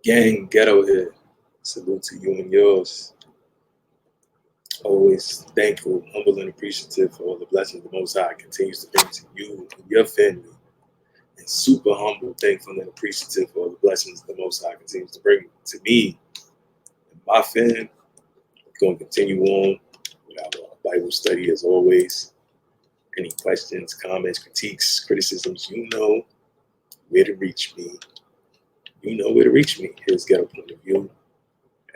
Gang, ghetto here. Salute to you and yours. Always thankful, humble, and appreciative for all the blessings the Most High continues to bring to you and your family. And super humble, thankful, and appreciative for all the blessings the Most High continues to bring to me and my fam. We're going to continue on with our Bible study as always. Any questions, comments, critiques, criticisms, you know where to reach me. You know where to reach me. Here's Ghetto Point of View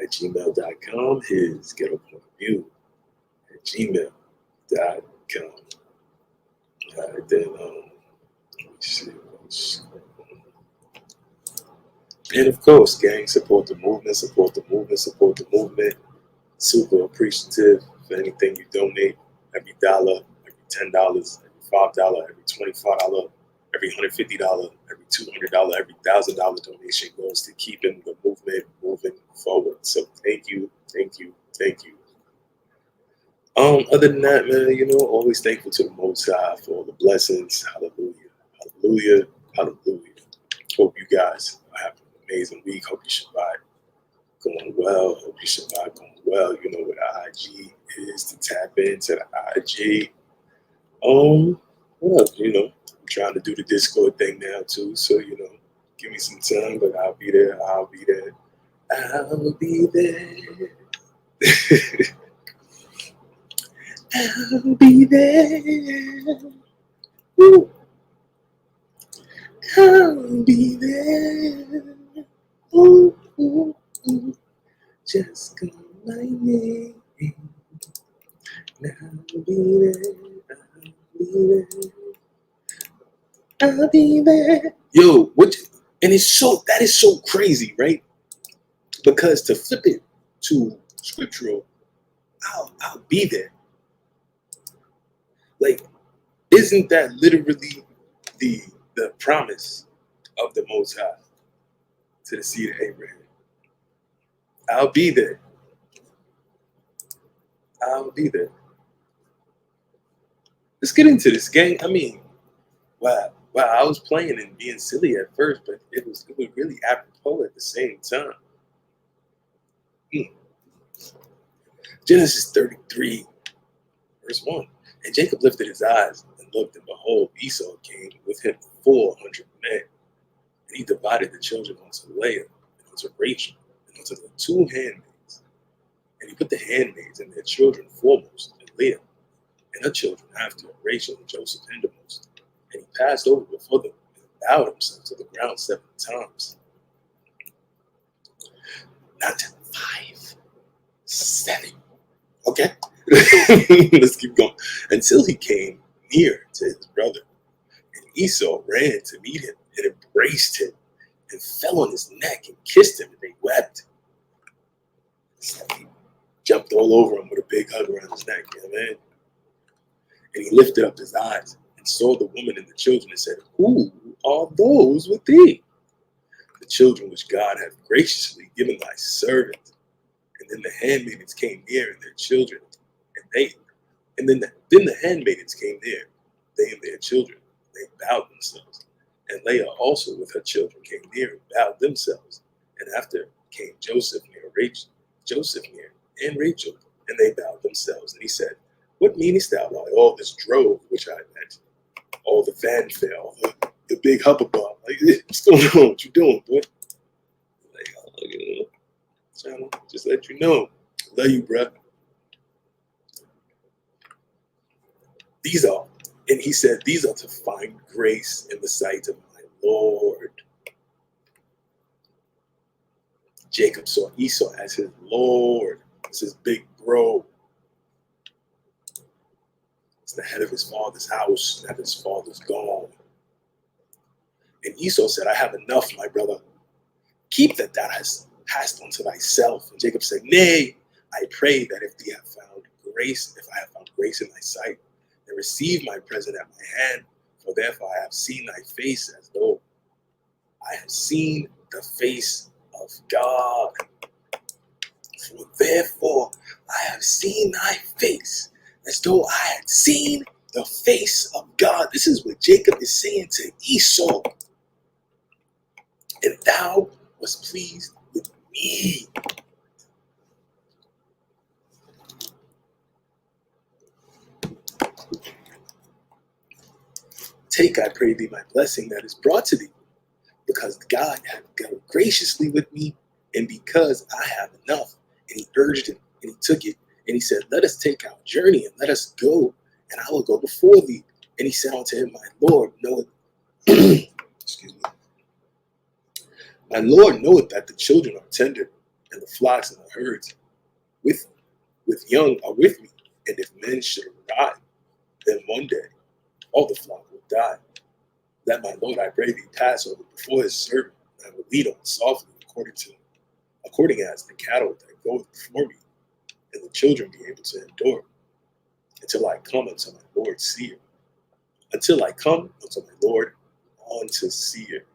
at gmail.com. His Ghetto Point of View at gmail.com. Then, and of course, gang, support the movement, support the movement, support the movement. Super appreciative for anything you donate. Every dollar, every $10, every $5, every $25, every $150, every $200, every $1,000 donation goes to keeping the movement moving forward. So thank you, thank you, thank you. Other than that, man, always thankful to the Most High for all the blessings. Hallelujah, hallelujah, hallelujah. Hope you guys have an amazing week. Hope you Shabbat going well. Hope you Shabbat going well. You know what the IG is to tap into the IG. What else? I'm trying to do the Discord thing now too. So, give me some time, but I'll be there. I'll be there. I'll be there. I'll be there. Woo. I'll be there. Ooh, ooh, ooh. Just call my name. And I'll be there. I'll be there. I'll be there. Yo, and that is so crazy, right? Because to flip it to scriptural, I'll be there. Like, isn't that literally the promise of the Most High to the seed of Abraham? I'll be there. I'll be there. Let's get into this, gang. I mean, wow, I was playing and being silly at first, but it was really apropos at the same time. Genesis 33, verse 1. And Jacob lifted his eyes and looked, and behold, Esau came with him 400 men. And he divided the children unto Leah and unto Rachel and unto the two handmaids. And he put the handmaids and their children foremost, and Leah and her children after, and Rachel and Joseph hindermost. And he passed over before them and bowed himself to the ground 7 times. Not 5, 7. Okay? Let's keep going. Until he came near to his brother. And Esau ran to meet him and embraced him and fell on his neck and kissed him, and they wept. So he jumped all over him with a big hug around his neck, man. And he lifted up his eyes and saw the woman and the children and said, Who are those with thee? The children which God hath graciously given thy servant. And then the handmaidens came near and their children, and then the handmaidens came near, they and their children. They bowed themselves. And Leah also with her children came near and bowed themselves. And after came Joseph near and Rachel, and they bowed themselves. And he said, What meanest thou by all this drove which I met? All the fanfare, all the big hubbubbub. Like, what's going on? What you doing, boy? Like, trying to just let you know. Love you, bruh. And he said, these are to find grace in the sight of my Lord. Jacob saw Esau as his Lord, as his big bro. He's the head of his father's house, and his father's gone. And Esau said, I have enough, my brother. Keep that thou hast unto thyself. And Jacob said, Nay, I pray that if I have found grace in thy sight, and receive my present at my hand, for therefore I have seen thy face as though I have seen the face of God. For therefore I have seen thy face as though I had seen the face of God. This is what Jacob is saying to Esau. And thou was pleased with me. Take, I pray thee, my blessing that is brought to thee, because God hath dealt graciously with me, and because I have enough. And he urged him, and he took it, and he said, let us take our journey, and let us go, and I will go before thee. And he said unto him, my Lord knoweth, excuse me, my Lord knoweth that the children are tender, and the flocks and the herds with young are with me. And if men should arrive, then one day all the flock will die. Let my Lord, I pray thee, pass over before his servant, and I will lead on softly according as the cattle that goeth before me, and the children be able to endure, until I come unto my Lord seer. Until I come unto my Lord unto seer.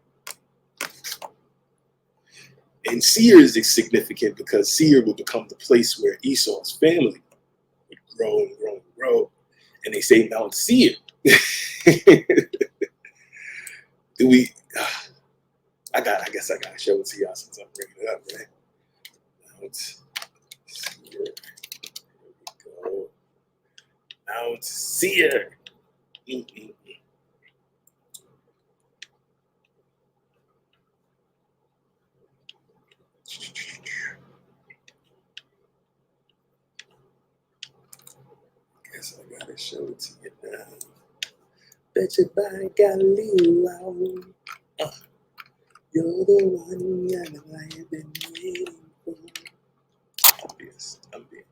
And seer is significant because seer will become the place where Esau's family would grow and grow and grow. And they say Mount Seir. Do we? I guess I gotta show it to y'all since I'm bringing it up, right? Mount Seir. Here we go. Mount Seir. Guess I gotta show it to you now. Bet you by Galileo, you're the one I've been waiting for. I'm being.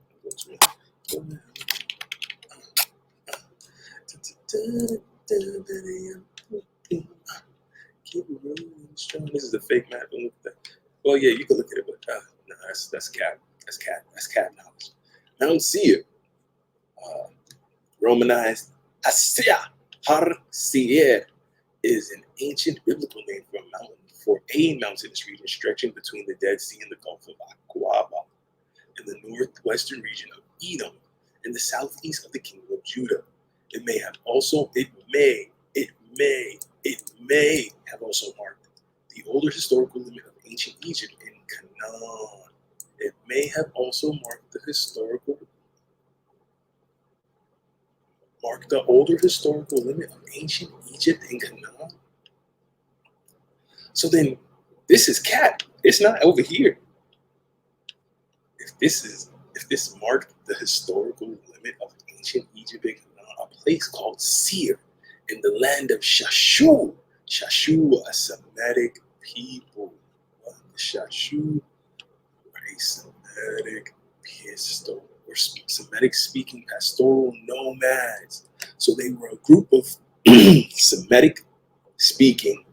Keep rolling strong. This is a fake map. Well, yeah, you can look at it, but no, that's cap. That's cap knowledge. Mount Seir, Romanized Asya Har Seir, is an ancient biblical name for a mountainous region stretching between the Dead Sea and the Gulf of Aqaba, in the northwestern region of Edom, in the southeast of the kingdom of Judah. It may have also marked the older historical limit of ancient Egypt in Canaan. It may have also marked the older historical limit of ancient Egypt in Canaan. So then, this is cat. It's not over here. If this marked the historical limit of ancient Egypt in Canaan, a place called Seir in the land of Shashu. Shashu were a Semitic people. Shashu were a Semitic speaking pastoral nomads. So they were a group of Semitic speaking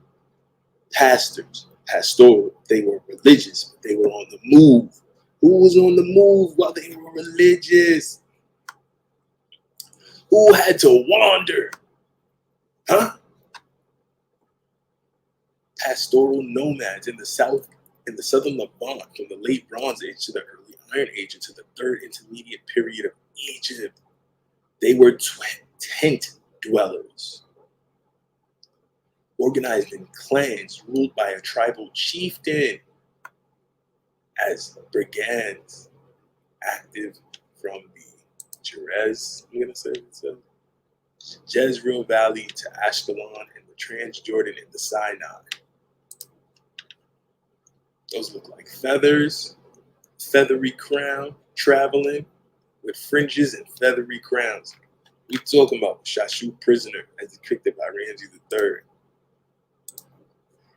pastors, pastoral. They were religious, but they were on the move. Who was on the move while they were religious? Who had to wander? Huh? Pastoral nomads in the southern Levant, from the late Bronze Age to the early Iron Age into the third intermediate period of Egypt. They were tent dwellers, organized in clans ruled by a tribal chieftain, as brigands active from the Jezreel Valley to Ashkelon and the Transjordan and the Sinai. Those look like feathers, feathery crown, traveling with fringes and feathery crowns. We talking about Shashu prisoner as depicted by Ramses III.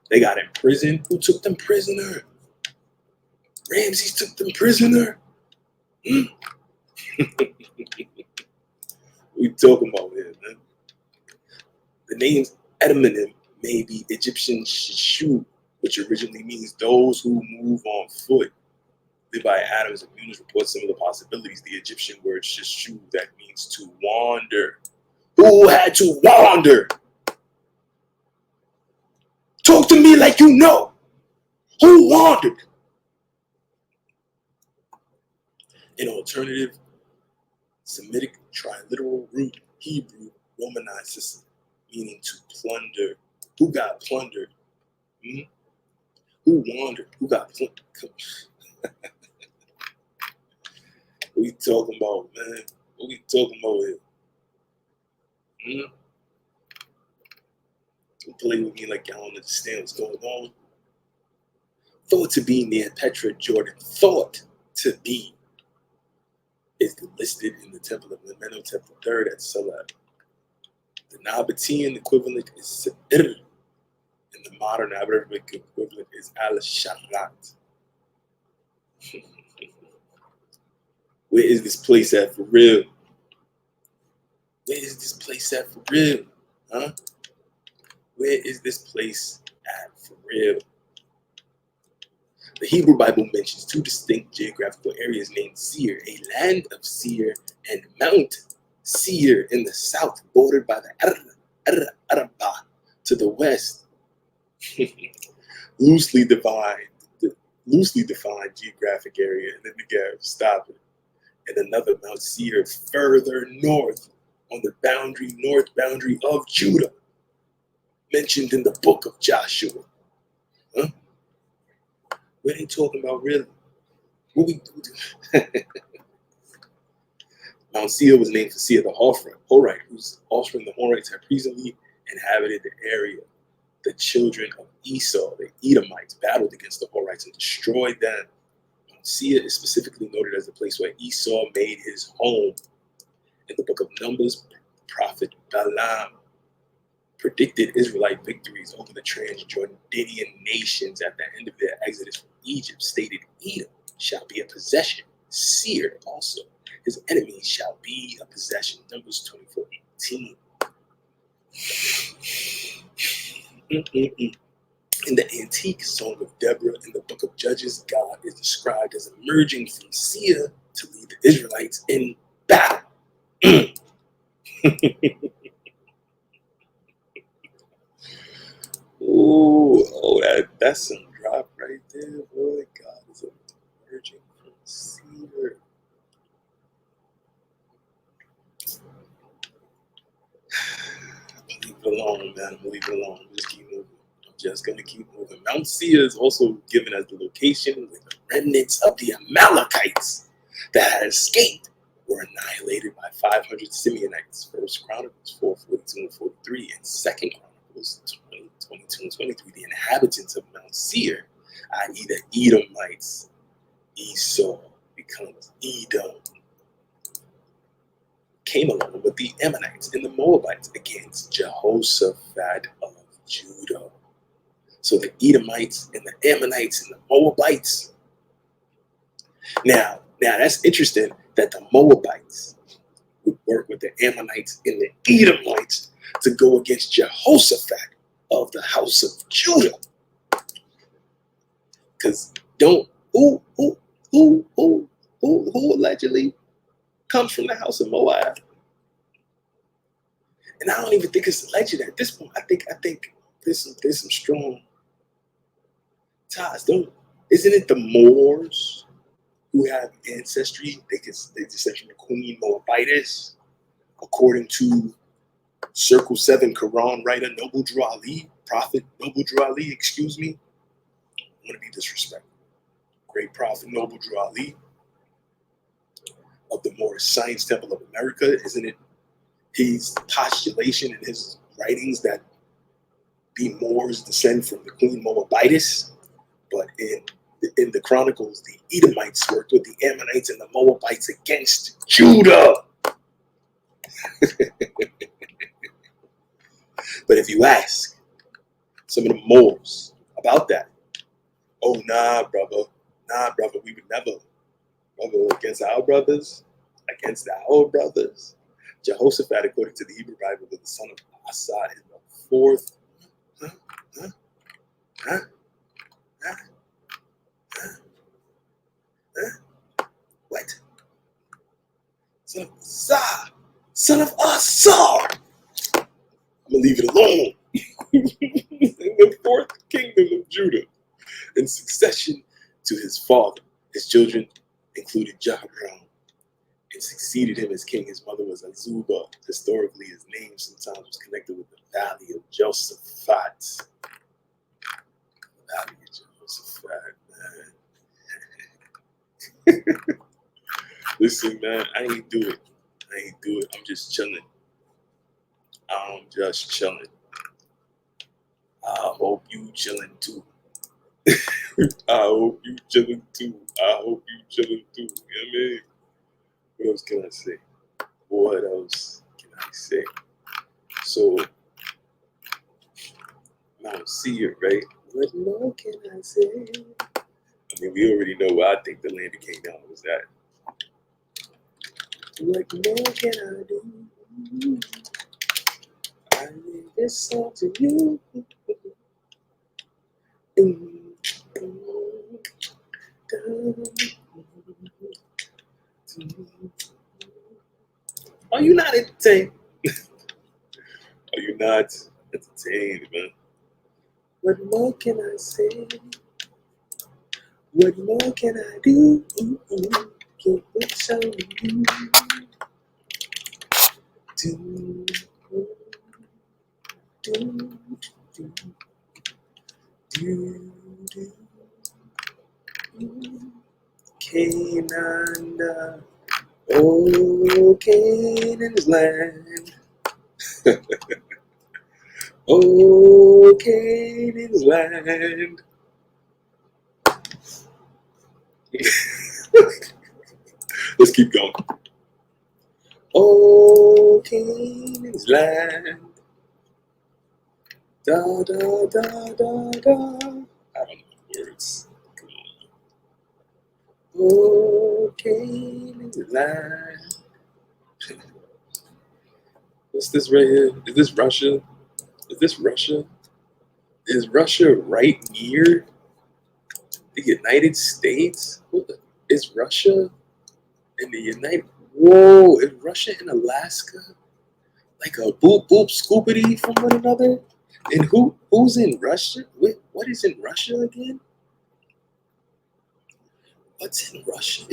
They got in prison. Who took them prisoner? Ramses took them prisoner. We talking about here, man. The names Edominim may be Egyptian Shishu, which originally means those who move on foot. Levi Adams and Yunus report similar possibilities. The Egyptian word Shishu that means to wander. Who had to wander? Talk to me like you know. Who wandered? An alternative Semitic triliteral root, Hebrew, Romanized, meaning to plunder. Who got plundered? Who wandered? Who got plucked? What we talking about, man? What we talking about here? Don't play with me like y'all don't understand what's going on. Thought to be near Petra, Jordan. Thought to be is listed in the Temple of Amenhotep III at Salah. The Nabatean equivalent is Sa'ir, and the modern Arabic equivalent is Al-Sharat. Where is this place at for real? Where is this place at for real? Huh? Where is this place at for real? The Hebrew Bible mentions two distinct geographical areas named Seir, a land of Seir, and Mount Seir in the south, bordered by the Arabah to the west. loosely defined geographic area, and then the Negev, stop it. And another Mount Seir further north on the north boundary of Judah, mentioned in the book of Joshua. Huh? What are they talking about, really? What we do? Mount Seir was named for Seir the Horite, whose offspring the Horites had previously inhabited the area. The children of Esau, the Edomites, battled against the Horites and destroyed them. Mount Seir is specifically noted as the place where Esau made his home. In the book of Numbers, prophet Balaam predicted Israelite victories over the Transjordanian nations at the end of their exodus from Egypt, stated Edom shall be a possession, Seir also, his enemies shall be a possession. Numbers 24:18. In the antique Song of Deborah in the book of Judges, God is described as emerging from Seir to lead the Israelites in battle. That's some drop right there, boy. God is emerging from Seir. Leave it alone, man. I'm leave it alone. Just keep moving. I'm just gonna keep moving. Mount Seir is also given as the location where the remnants of the Amalekites that had escaped were annihilated by 500 Simeonites. First Chronicles 4:42 and 43, and Second Chronicles 20:22 and 23. The inhabitants of Mount Seir, i.e., the Edomites, Esau becomes Edom, came along with the Ammonites and the Moabites against Jehoshaphat of Judah. So the Edomites and the Ammonites and the Moabites. Now that's interesting that the Moabites would work with the Ammonites and the Edomites to go against Jehoshaphat of the house of Judah. Because who allegedly comes from the house of Moab? And I don't even think it's alleged at this point. I think there's some strong ties. Isn't it the Moors who have ancestry? They descend from the Queen Moabitess, according to Circle 7 Quran writer Noble Drew Ali, Prophet Noble Drew Ali, excuse me. I want to be disrespectful. Great Prophet Noble Drew Ali of the Moorish Science Temple of America. Isn't it his postulation in his writings that the Moors descend from the Queen Moabitess? But in the Chronicles, the Edomites worked with the Ammonites and the Moabites against Judah. But if you ask some of the Moors about that, oh, nah, brother, we would never, brother, against our brothers. Jehoshaphat, according to the Hebrew Bible, was the son of Asa, is the fourth. What? Son of Asa. Son of Asa. I'm gonna leave it alone. In the fourth kingdom of Judah, in succession to his father. His children included Jehoram and succeeded him as king. His mother was Azubah. Historically, his name sometimes was connected with the Valley of Jehoshaphat. That's a fact, man. Listen, man, I ain't do it. I'm just chilling. I hope you chilling too. I hope you chilling too. You know what I mean? What else can I say? So, now see it, right? What more can I say? I mean, we already know what I think the land that came down was that. What more can I do? I leave this song to you. Are you not entertained? Are you not entertained, man? What more can I say? What more can I do? Keep it showing you. Do, do, do, do, do. Canaan, oh Canaan's land, oh Canaan's land. Let's keep going. Oh Canaan's land, da da da da da. I don't know the words. Come on. Oh Canaan's land. What's this right here? Is this Russia? Is this Russia? Is Russia right near the United States? Is Russia in the United? Whoa! Is Russia and Alaska like a boop boop scoopity from one another? And who's in Russia? Wait, what is in Russia again? What's in Russia?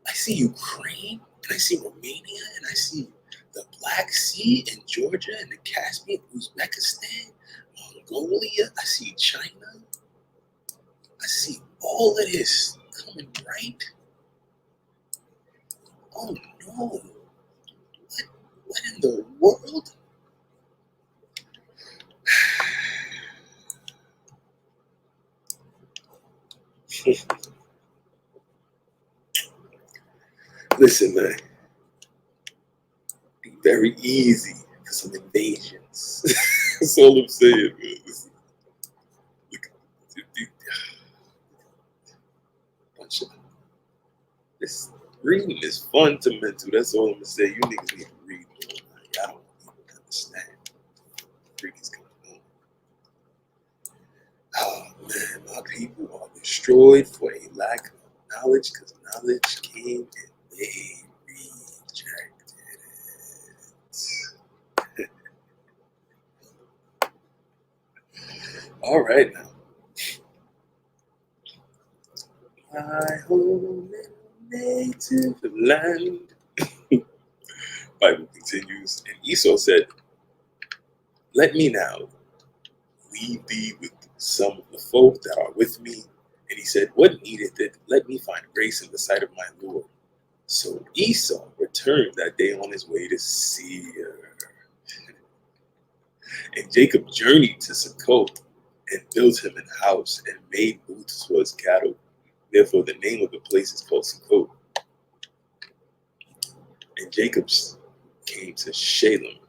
I see Ukraine and I see Romania and I see the Black Sea and Georgia and the Caspian, Uzbekistan, Mongolia. I see China. I see all of this coming right. Oh no. What in the world? Listen, man. Be very easy for some invasions. That's all I'm saying, man. This reading is fundamental. That's all I'm gonna say. You niggas need to read more. Y'all don't even understand. Freak is going on. Oh man, my people are destroyed for a lack of knowledge, because knowledge came and they rejected it. All right now. My home and native land. Bible continues, and Esau said, "Let me now leave thee with some of the folk that are with me." And he said, "What needeth it? Let me find grace in the sight of my Lord." So Esau returned that day on his way to Seir. And Jacob journeyed to Succoth and built him an house and made booths for his cattle. Therefore the name of the place is called Succoth. And Jacob came to Shalem.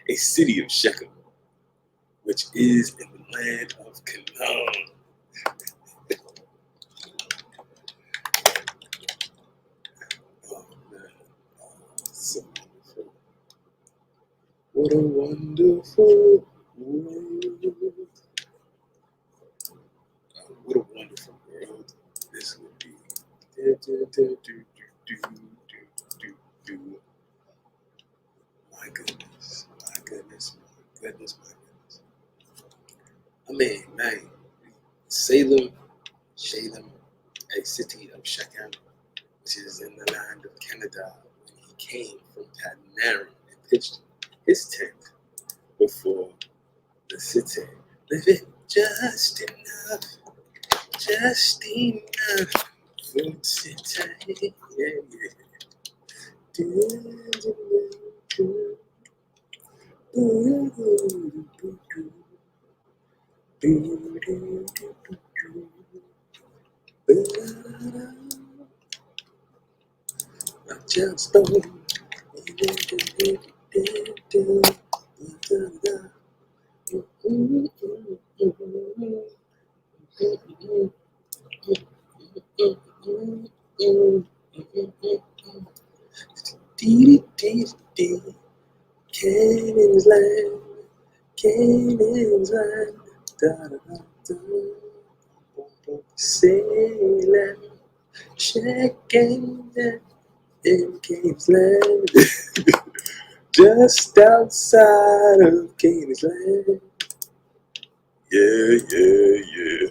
A city of Shechem, which is in the land of Canaan. Oh man, so wonderful. What a wonderful world. What a wonderful world this would be. My goodness, my goodness, my goodness, my goodness. I mean, man, Shalem, a city of Shechem, which is in the land of Canada, when he came from Padanaram and pitched his tent before the city, living just enough, just enough for the city. Yeah, yeah. Just Canaan's land, Canaan's land, da da da da. Sailing, checking in Canaan's land, just outside of Canaan's land. Yeah, yeah, yeah.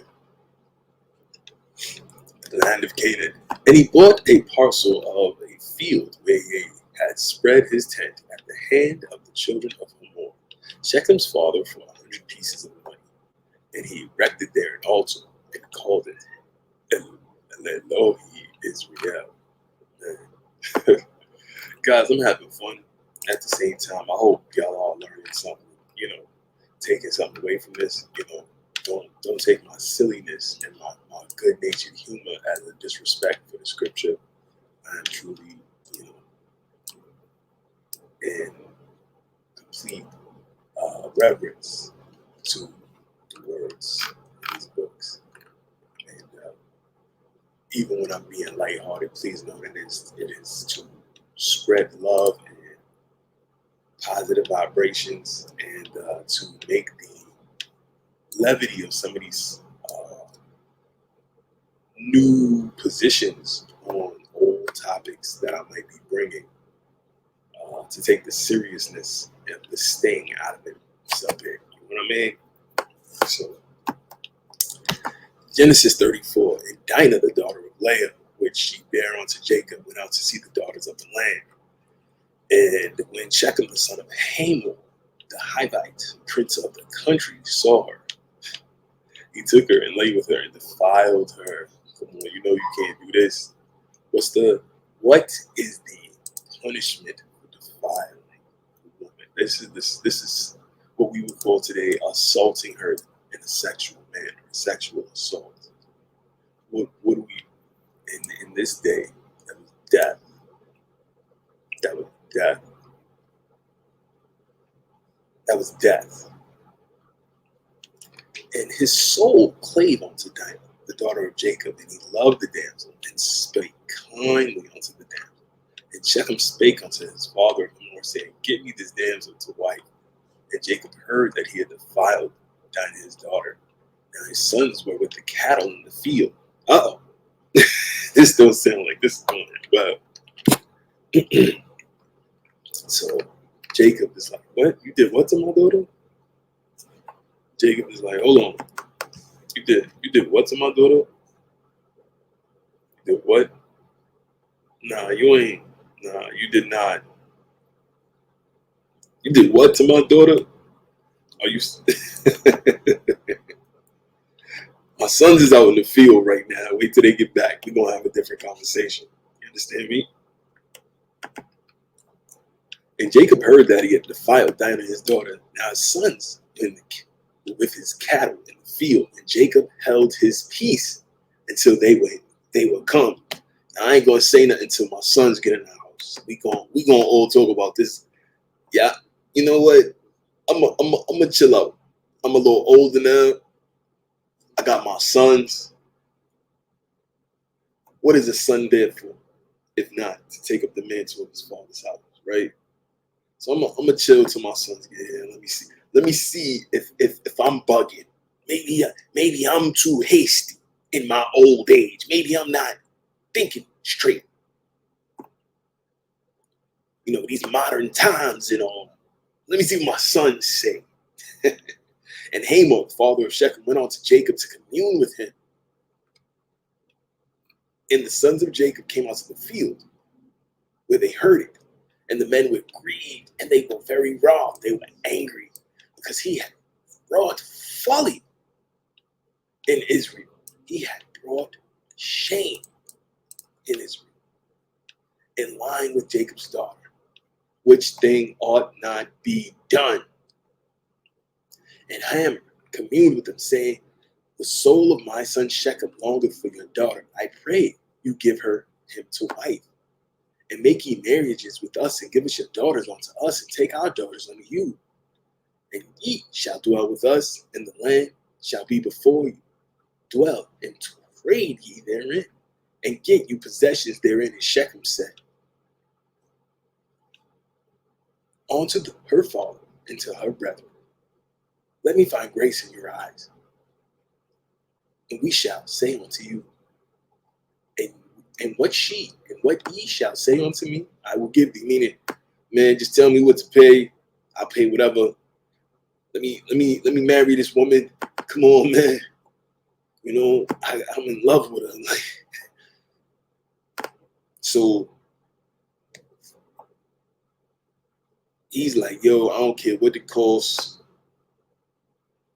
The land of Canaan. And he bought a parcel of a field where he had spread his tent at the hand of the children of Hamor, Shechem's father, for 100 pieces of money. And he erected there an altar and called it Elohi Israel. Guys, I'm having fun. At the same time, I hope y'all are learning something, taking something away from this. Don't take my silliness and my good-natured humor as a disrespect for the scripture. I am truly, in complete reverence to the words in these books. And even when I'm being lighthearted, please know that it is to spread love and positive vibrations, and to make the levity of some of these new positions on old topics that I might be bringing, to take the seriousness and the sting out of it. So, you know what I mean? So, Genesis 34, and Dinah, the daughter of Leah, which she bare unto Jacob, went out to see the daughters of the land. And when Shechem, the son of Hamor, the Hivite, prince of the country, saw her, he took her and lay with her and defiled her. Come on, you can't do this. What is the punishment for defiling a woman? This is what we would call today assaulting her in a sexual manner, sexual assault. What do we in this day? That was death. That was death. That was death. And his soul clave unto Dinah, the daughter of Jacob, and he loved the damsel, and spake kindly unto the damsel. And Shechem spake unto his father Hamor, saying, Give me this damsel to wife. And Jacob heard that he had defiled Dinah his daughter. Now his sons were with the cattle in the field. Uh-oh. This don't sound like this is going well. So Jacob is like, What? You did what to my daughter? Jacob is like, Hold on. You did what to my daughter? You did what? Nah, you ain't. Nah, you did not. You did what to my daughter? Are you? My sons is out in the field right now. Wait till they get back. We're gonna have a different conversation. You understand me? And Jacob heard that he had defiled Dinah his daughter. Now his sons with his cattle in the field, and Jacob held his peace until they would come. Now, I ain't gonna say nothing until my sons get in the house. We gonna all talk about this. Yeah, you know what? I'm a chill out. I'm a little older now. I got my sons. What is a son there for, if not to take up the mantle of his father's house, right? So I'm gonna chill till my sons get here. Let me see if I'm bugging. Maybe I'm too hasty in my old age. Maybe I'm not thinking straight. These modern times and all. Let me see what my sons say. And Hamor, father of Shechem, went on to Jacob to commune with him. And the sons of Jacob came out to the field where they heard it. And the men were grieved and they were very wroth. They were angry because he had brought folly in Israel. He had brought shame in Israel, in line with Jacob's daughter, which thing ought not be done. And Ham communed with them, saying, the soul of my son Shechem longeth for your daughter. I pray you give him to wife, and make ye marriages with us, and give us your daughters unto us, and take our daughters unto you. And ye shall dwell with us, and the land shall be before you. Dwell and trade ye therein, and get you possessions therein. And Shechem said unto her father and to her brethren, let me find grace in your eyes, and we shall say unto you, and what ye shall say unto me, I will give thee. Meaning, man, just tell me what to pay. I'll pay whatever. Let me marry this woman. Come on, man. You know, I'm in love with her. So he's like, yo, I don't care what it costs.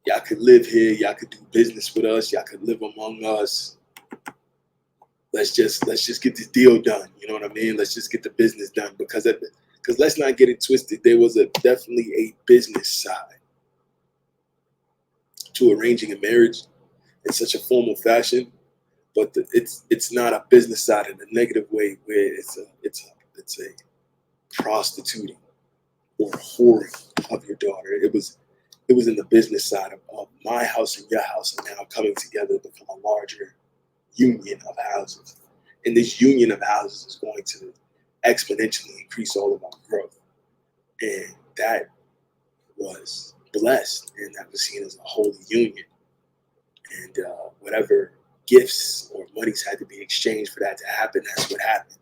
Y'all could live here. Y'all could do business with us. Y'all could live among us. Let's just get this deal done. You know what I mean? Let's just get the business done, because let's not get it twisted. There was definitely a business side to arranging a marriage in such a formal fashion, but it's not a business side in a negative way where it's a prostituting or whoring of your daughter. It was in the business side of my house and your house, and now coming together to become a larger union of houses. And this union of houses is going to exponentially increase all of our growth. And that was blessed, and that was seen as a holy union. And whatever gifts or monies had to be exchanged for that to happen, that's what happened.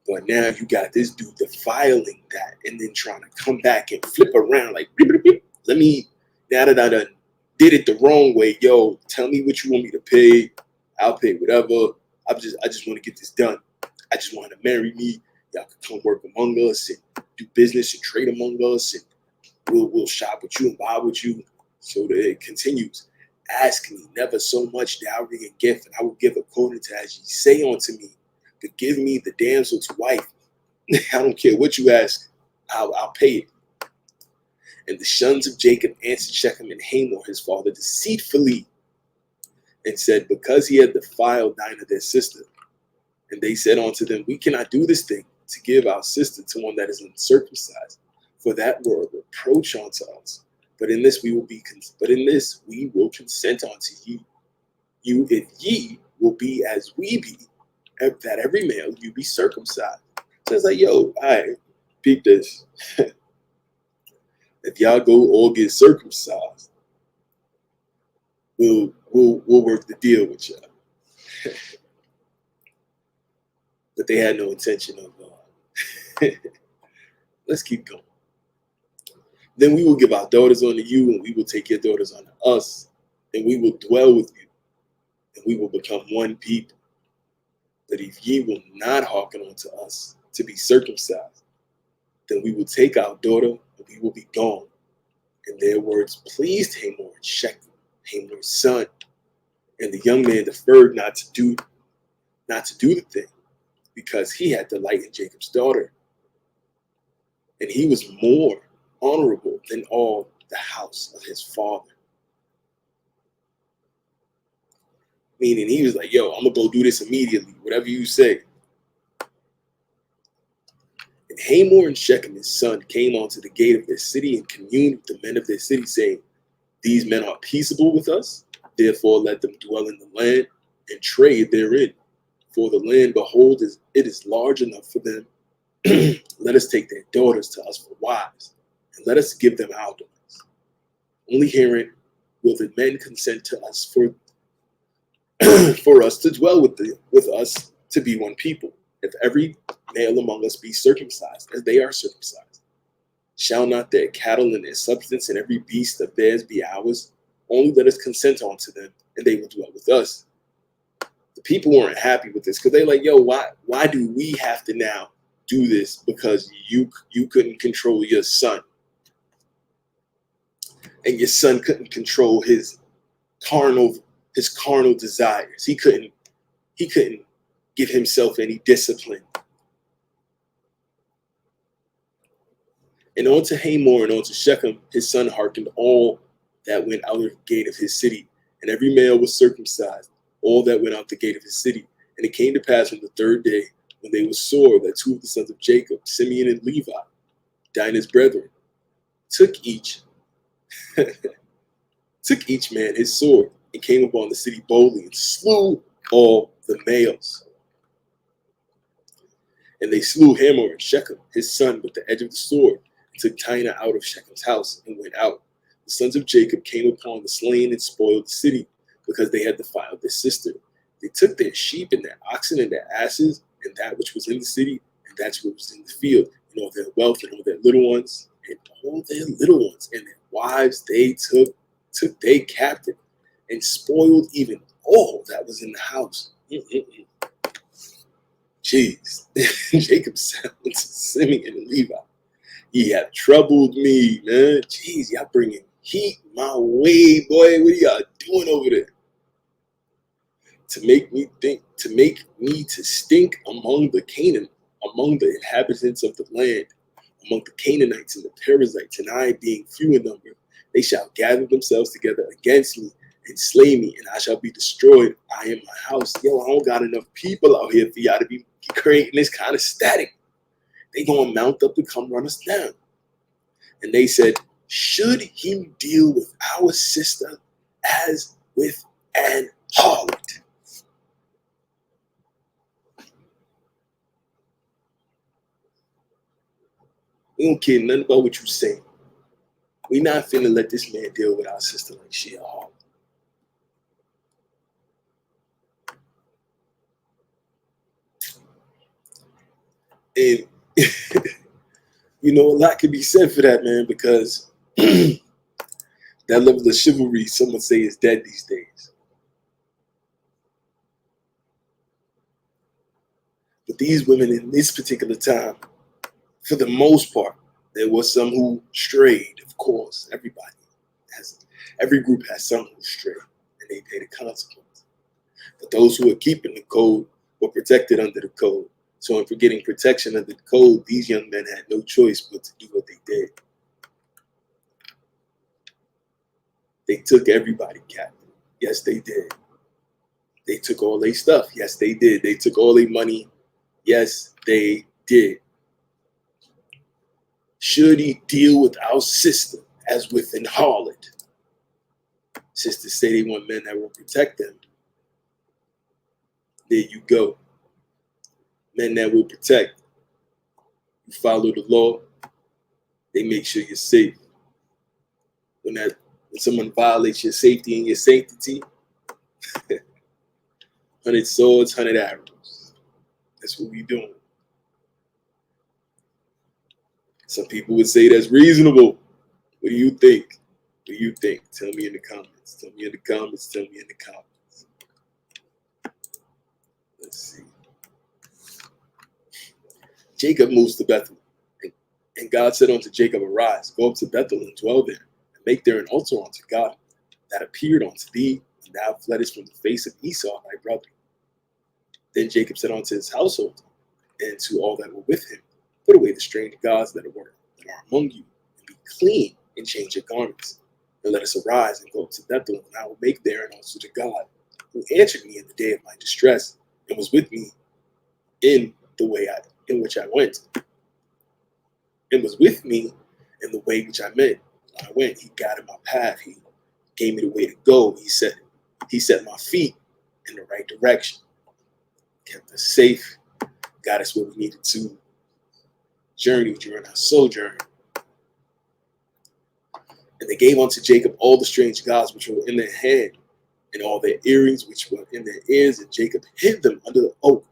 But now you got this dude defiling that, and then trying to come back and flip around like, beep, beep, beep. Now that I done did it the wrong way, yo, tell me what you want me to pay. I'll pay whatever. I just want to get this done. I just want to marry me. Y'all can come work among us and do business and trade among us, and we'll shop with you and buy with you. So that it continues. Ask me never so much dowry and gift, and I will give according to as ye say unto me. But give me the damsel to wife. I don't care what you ask. I'll pay it. And the sons of Jacob answered Shechem and Hamor his father deceitfully, and said, because he had defiled Dinah their sister. And they said unto them, we cannot do this thing, to give our sister to one that is uncircumcised, for that were a reproach unto us. But in this we will consent unto you, if ye will be as we be, that every male you be circumcised. So it's like, yo, all right, peep this. If y'all go all get circumcised, we'll work the deal with y'all. But they had no intention of. Let's keep going. Then we will give our daughters unto you, and we will take your daughters unto us, and we will dwell with you, and we will become one people. But if ye will not hearken unto us to be circumcised, then we will take our daughter, and we will be gone. And their words pleased Hamor and Shechem, Hamor's son. And the young man deferred not to do the thing, because he had delight in Jacob's daughter. And he was more honorable than all the house of his father. Meaning he was like, yo, I'm going to go do this immediately, whatever you say. And Hamor and Shechem, his son, came onto the gate of their city and communed with the men of their city, saying, these men are peaceable with us, therefore let them dwell in the land and trade therein. For the land, behold, it is large enough for them. Let us take their daughters to us for wives, and let us give them our daughters. Only herein will the men consent to us for us to dwell with us to be one people. If every male among us be circumcised, as they are circumcised, shall not their cattle and their substance and every beast of theirs be ours? Only let us consent unto them, and they will dwell with us. The people weren't happy with this, because they're like, yo, why do we have to now do this because you couldn't control your son? and your son couldn't control carnal his carnal desires. He couldn't give himself any discipline. And unto Hamor and unto Shechem, his son hearkened all that went out of the gate of his city, and every male was circumcised, all that went out the gate of his city. And it came to pass on the third day, when they were sore, that two of the sons of Jacob, Simeon and Levi, Dinah's brethren, took each man his sword, and came upon the city boldly, and slew all the males. And they slew Hamor and Shechem, his son, with the edge of the sword, and took Dinah out of Shechem's house, and went out. The sons of Jacob came upon the slain and spoiled the city, because they had defiled their sister. They took their sheep and their oxen and their asses, and that which was in the city, and that which was in the field, and all their wealth, and all their little ones, and their wives they took they captive, and spoiled even all that was in the house. Jeez. Jacob said to Simeon and Levi, ye have troubled me, man. Jeez, y'all bringing heat my way, boy. What are y'all doing over there? To make me to stink among the inhabitants of the land, among the Canaanites and the Perizzites, and I being few in number, they shall gather themselves together against me and slay me, and I shall be destroyed, I and my house. Yo, I don't got enough people out here for y'all to be creating this kind of static. They gonna mount up to come run us down. And they said, should he deal with our sister as with an harlot? We don't care nothing about what you say. We not finna let this man deal with our sister like she a harlot. And you know, a lot can be said for that, man, because that level of chivalry, some would say, is dead these days. But these women in this particular time, for the most part, there was some who strayed, of course. Every group has some who strayed, and they pay the consequence. But those who were keeping the code were protected under the code. So in forgetting protection under the code, these young men had no choice but to do what they did. They took everybody captive. Yes, they did. They took all their stuff. Yes, they did. They took all their money. Yes, they did. Should he deal with our sister as with an harlot? Sisters say they want men that will protect them. There you go. Men that will protect. You follow the law, they make sure you're safe. When someone violates your safety and your sanctity, 100 swords, 100 arrows. That's what we doing. Some people would say that's reasonable. What do you think? What do you think? Tell me in the comments. Tell me in the comments. Tell me in the comments. Let's see. Jacob moves to Bethel, and God said unto Jacob, arise, go up to Bethel and dwell there, and make there an altar unto God that appeared unto thee, and thou fleddest from the face of Esau thy brother. Then Jacob said unto his household and to all that were with him, put away the strange gods that are among you, and be clean, and change your garments. And let us arise and go up to Bethel, and I will make there an altar to God, who answered me in the day of my distress, and was with me in the way in which I went, and was with me in the way which I went. When I went, he guided my path. He gave me the way to go. He set my feet in the right direction, kept us safe, got us where we needed to journey during our sojourn. And they gave unto Jacob all the strange gods which were in their hand, and all their earrings which were in their ears, and Jacob hid them under the oak,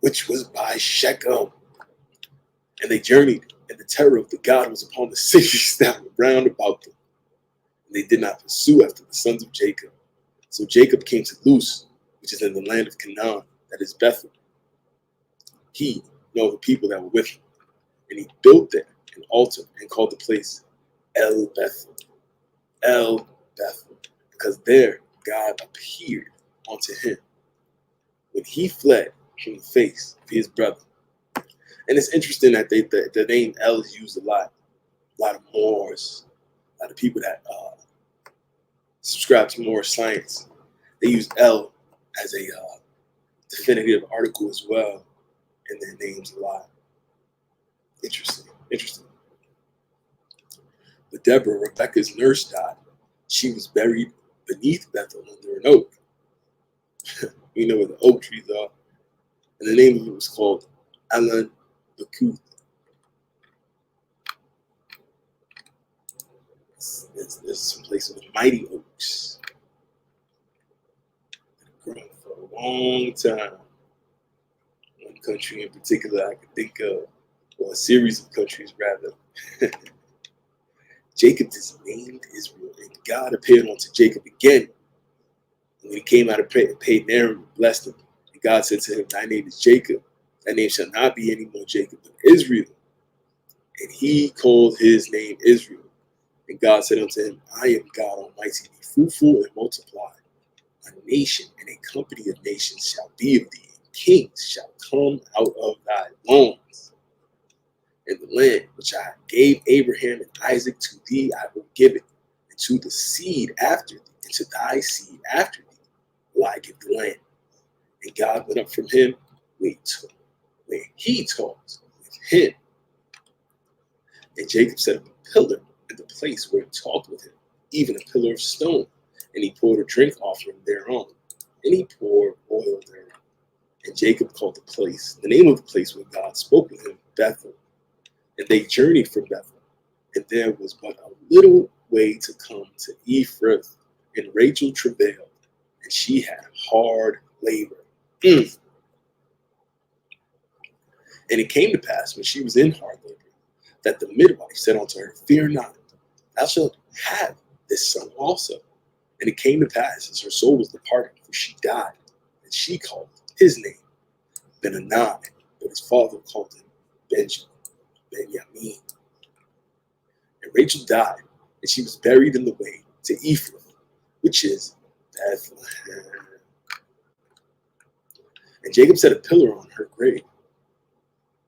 which was by Shechem. And they journeyed, and the terror of the God was upon the cities that were round about them. And they did not pursue after the sons of Jacob. So Jacob came to Luz, which is in the land of Canaan, that is Bethel. He and all the people that were with him. And he built there an altar and called the place El Bethel. El Bethel. Because there God appeared unto him when he fled from the face of his brother. And it's interesting that the name El is used a lot. A lot of Moors, a lot of people that subscribe to Moorish science, they use El as a definitive article as well in their names a lot. Interesting. But Deborah, Rebecca's nurse, died. She was buried beneath Bethel under an oak. You know where the oak trees are. And the name of it was called Alan Bakuth. There's some places with mighty oaks that have grown for a long time. One country in particular I can think of, or a series of countries rather. Jacob is named Israel, and God appeared unto Jacob again. And when he came out of Padan Aram and blessed him, and God said to him, thy name is Jacob, thy name shall not be any more Jacob, but Israel. And he called his name Israel. And God said unto him, I am God Almighty, be fruitful and multiply. A nation and a company of nations shall be of thee, and kings shall come out of thy loins. And the land which I gave Abraham and Isaac to thee, I will give it, and to the seed after thee, and to thy seed after thee will I give the land. And God went up from him where he talked with him. And Jacob set up a pillar in the place where he talked with him, even a pillar of stone. And he poured a drink offering thereon, and he poured oil thereon. And Jacob called the name of the place where God spoke with him, Bethel. And they journeyed from Bethel, and there was but a little way to come to Ephrath, and Rachel travailed, and she had hard labor. And it came to pass, when she was in hard labor, that the midwife said unto her, fear not, thou shalt have this son also. And it came to pass, as her soul was departing, for she died, and she called his name Benaniah, but his father called him Benjamin. And Rachel died, and she was buried in the way to Ephrath, which is Bethlehem. And Jacob set a pillar on her grave,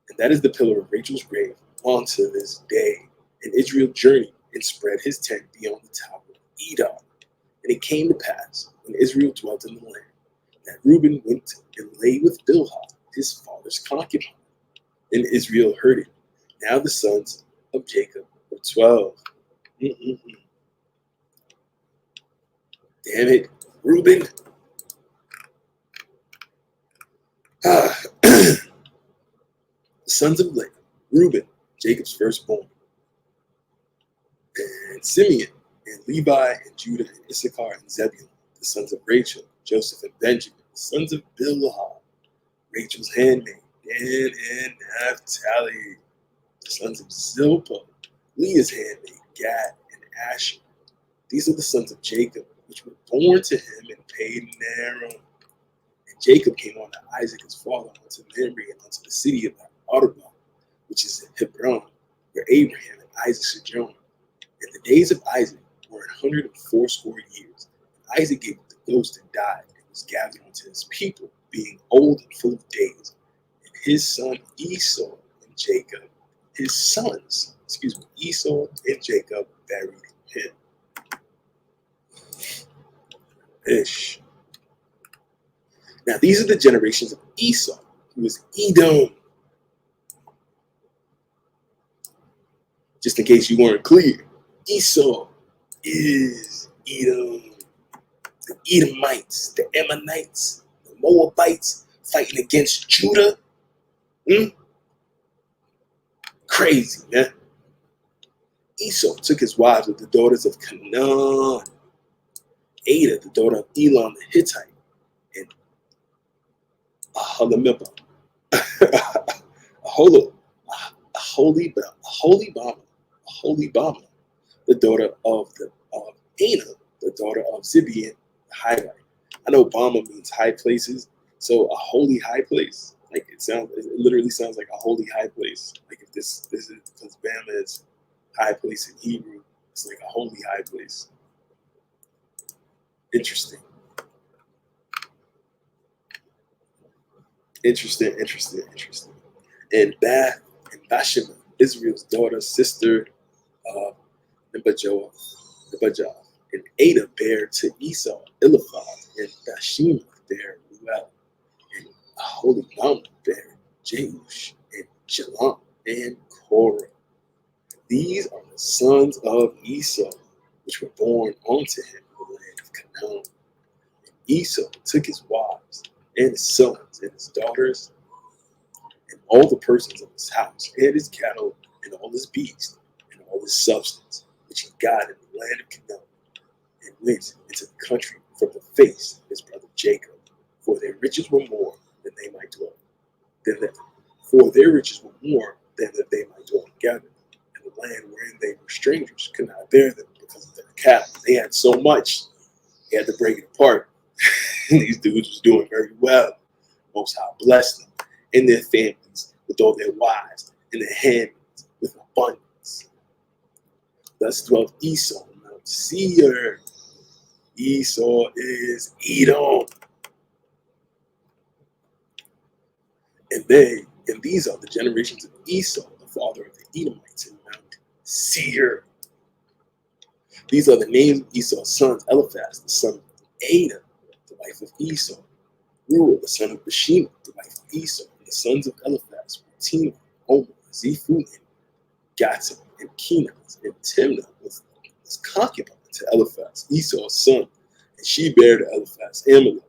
and that is the pillar of Rachel's grave unto this day. And Israel journeyed and spread his tent beyond the tower of Edom. And it came to pass, when Israel dwelt in the land, that Reuben went and lay with Bilhah, his father's concubine. And Israel heard it. Now the sons of Jacob were 12. Damn it, Reuben. The sons of Reuben, Jacob's firstborn, and Simeon, and Levi, and Judah, and Issachar, and Zebulun, the sons of Rachel, Joseph, and Benjamin, the sons of Bilhah, Rachel's handmaid, Dan and Naphtali, the sons of Zilpah, Leah's handmaid, Gad, and Asher. These are the sons of Jacob, which were born to him in Padan Aram. And Jacob came unto Isaac his father, unto Mamre, and unto the city of Arba, which is in Hebron, where Abraham and Isaac sojourned. And the days of Isaac were 180 years. And Isaac gave up the ghost and died, and was gathered unto his people, being old and full of days. And his son Esau and Jacob, Esau and Jacob buried him. Ish. Now these are the generations of Esau, who was Edom. Just in case you weren't clear, Esau is Edom. The Edomites, the Ammonites, the Moabites fighting against Judah. Crazy, man. Esau took his wives of the daughters of Canaan, Ada, the daughter of Elon the Hittite, and Aholibama, the daughter of Anna, the daughter of Zibeon the Hivite. I know Bama means high places, so a holy high place. Like it literally sounds like a holy high place. Like if this is because Bama is high place in Hebrew, It's like a holy high place. Interesting. And Bashima, Israel's daughter, sister of Nebajoth, and Ada bare to Esau, Eliphaz, and Bashima bare Ruel, and Aholibama bare Jeush, and Jalam, and Korah. These are the sons of Esau, which were born unto him in the land of Canaan. And Esau took his wives, and his sons, and his daughters, and all the persons of his house, and his cattle, and all his beasts, and all his substance, which he got in the land of Canaan, and went into the country from the face of his brother Jacob, for their riches were more than they might dwell. For their riches were more than that they might dwell together. And the land wherein they were strangers could not bear them because of their cattle. They had so much, they had to break it apart. These dudes was doing very well. Most High blessed them and their families with all their wives and their handmaids with abundance. Thus dwelt Esau on Mount Seir. Esau is Edom. And these are the generations of Esau, the father of the Edomites in Mount Seir. These are the names of Esau's sons: Eliphaz, the son of Ada, the wife of Esau; Reuel, the son of Bashima, the wife of Esau. And the sons of Eliphaz were Timna, Omer, Zephu, and Gaza, and Kenaz. And Timna was concubine to Eliphaz, Esau's son, and she bare to Eliphaz Amalek.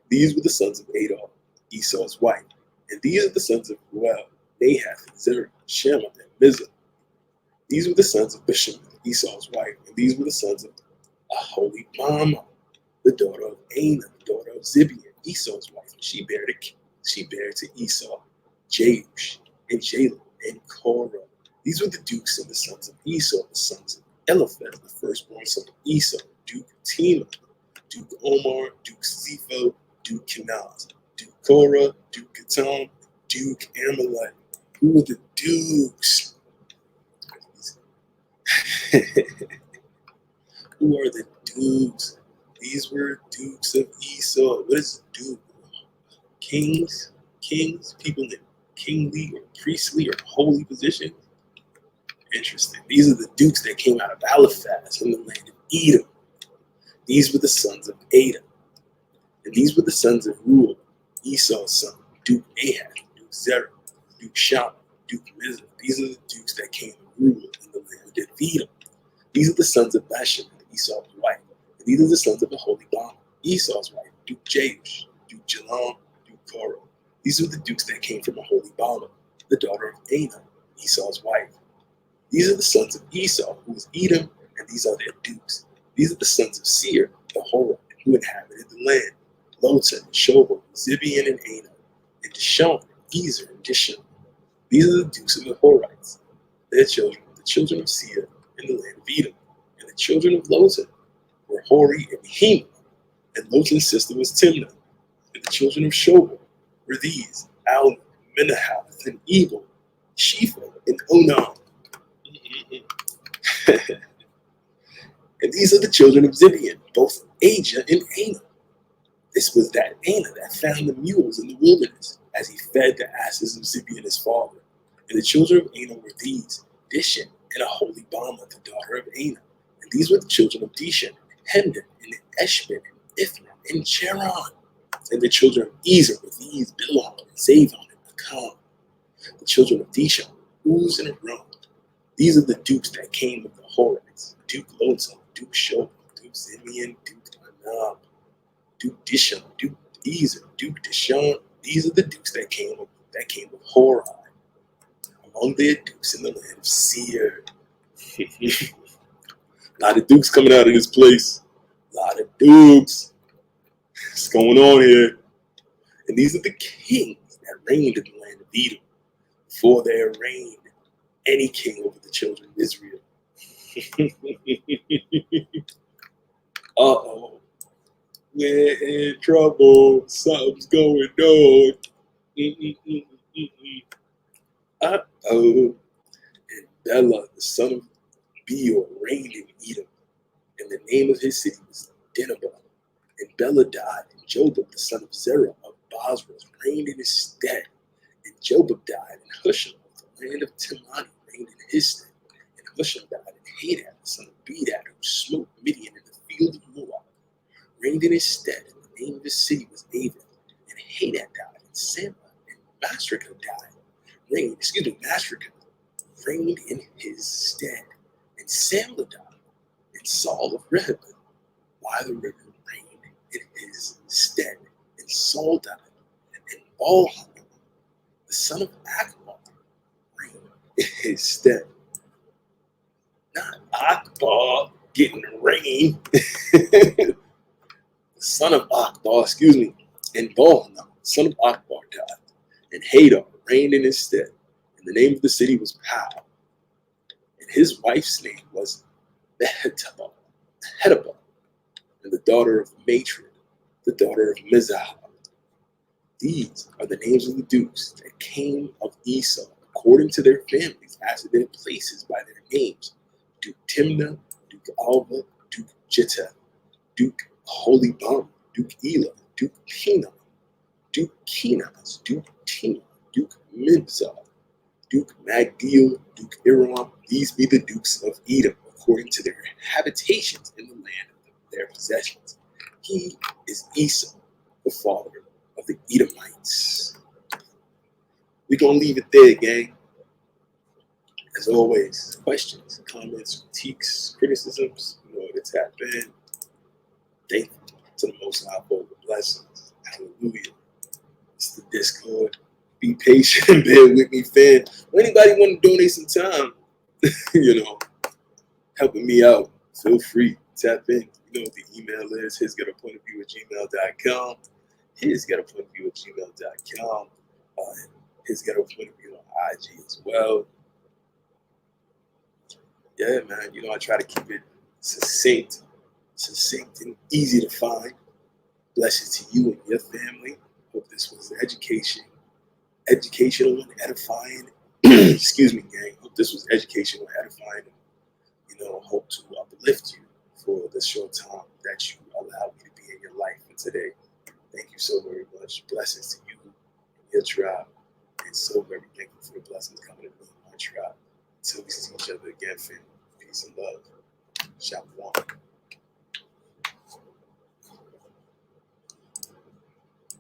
These were the sons of Adar, Esau's wife. And these are the sons of Ruel, Nahath, and Zerah, Shema, and Mizah. These were the sons of Bashima, Esau's wife. And these were the sons of Aholibama, the daughter of Anah, the daughter of Zibeon, Esau's wife. And she bare to Esau Jeush, and Jalem, and Korah. These were the dukes and the sons of Esau, the sons of Eliphaz, the firstborn son of Esau, Duke Timna, Duke Omar, Duke Zepho, Duke Kenaz, Duke Korah, Duke Gatam, Duke Amalek. Who were the dukes? Who are the dukes? These were dukes of Esau. What is a duke? Kings, people in kingly or priestly or holy positions. Interesting. These are the dukes that came out of Eliphaz from the land of Edom. These were the sons of Ada. And these were the sons of Reuel, Esau's son, Duke Nahath, Duke Zerah, Duke Shama, Duke Mizah. These are the dukes that came to rule in the land of Edom. These are the sons of Bashim, Esau's wife. And these are the sons of Aholibama, Esau's wife, Duke Jeush, Duke Jalam, Duke Korah. These are the dukes that came from Aholibama, the daughter of Anah, Esau's wife. These are the sons of Esau, who was Edom, and these are their dukes. These are the sons of Seir, the Horah, who inhabited the land: Lotan, Shobal, Zibeon, and Anah, and Dishon, Ezer, and Dishon. These are the dukes of the Horites, their children, the children of Seir, in the land of Edom. And the children of Lotan were Hori and Hema, and Lotan's sister was Timna. And the children of Shobal were these: Alma, Menahath, and Ebal, Shepha, and Onam. And these are the children of Zibeon, both Ajah and Anah. This was that Anah that found the mules in the wilderness, as he fed the asses of Zibeon his father. And the children of Anah were these: Dishon and Aholibama, the daughter of Anah. And these were the children of Dishon: Hemdan, and Eshban, and Ithran, and Cheran. And the children of Ezer were these: Bilhah, and Zavon, and Akam. The children of Dishon: Uz and Aram. These are the dukes that came of the Horites: Duke Lotan, Duke Shobal, Duke Zibeon, Duke Anab, Duke Dishon, Duke Ezer, Duke Dishon. These are the dukes that came of Hori, among their dukes in the land of Seir. A lot of dukes coming out of this place. A lot of dukes. What's going on here? And these are the kings that reigned in the land of Edom. For there reigned any king over the children of Israel. Uh-oh. We're in trouble. Something's going on. Uh-oh. And Bela, the son of Beor reigned in Edom, and the name of his city was Dinhabah. And Beladad and Jobab, the son of Zerah of Bozrah, reigned in his stead. And Jobab died, and Husham of the land of Temani reigned in his stead. And Husham died, and Hadad, the son of Bedad, who smote Midian in the field of Moab, reigned in his stead. And the name of his city was Avon. And Hadad died, and Samlah and Masrekah died, Masrekah reigned in his stead. And Samlah died, and Saul of Rehoboth by the river reigned in his stead. And Saul died, and Baal-Hanun, the son of Akbar, reigned in his stead. Not Akbar getting rain. The son of Akbar, and Baal-Hanun, son of Akbar, died. And Hadar reigned in his stead. And the name of the city was Pau. And his wife's name was Mehetabel, and the daughter of Matred, the daughter of Mizah. These are the names of the dukes that came of Esau, according to their families, after their places by their names: Duke Timnah, Duke Alva, Duke Jittah, Duke Holibam, Duke Elah, Duke Pinah, Duke Kenaz, Duke Timah, Duke Mibzah, Duke Magdiel, Duke Iram. These be the dukes of Edom, according to their habitations in the land of their possessions. He is Esau, the father of the Edomites. We're going to leave it there, gang. As always, questions, comments, critiques, criticisms, you know where to tap in. Thank you to the Most High for the blessings. Hallelujah. It's the Discord. Be patient, bear with me, fam. When anybody want to donate some time, helping me out, feel free. Tap in. You know what the email is, hisghettopointoфview@gmail.com. Hisghettopointoфview@gmail.com. Hisghettopointoфview on IG as well. Yeah, man. I try to keep it succinct and easy to find. Blessings to you and your family. Hope this was educational and edifying. Excuse me, gang. Hope this was educational and edifying. Hope to uplift you for the short time that you allowed me to be in your life for today. Thank you so very much. Blessings to you and your tribe. And so very thankful for the blessings coming to me and my tribe. Until we see each other again, family. Peace and love. Shalom.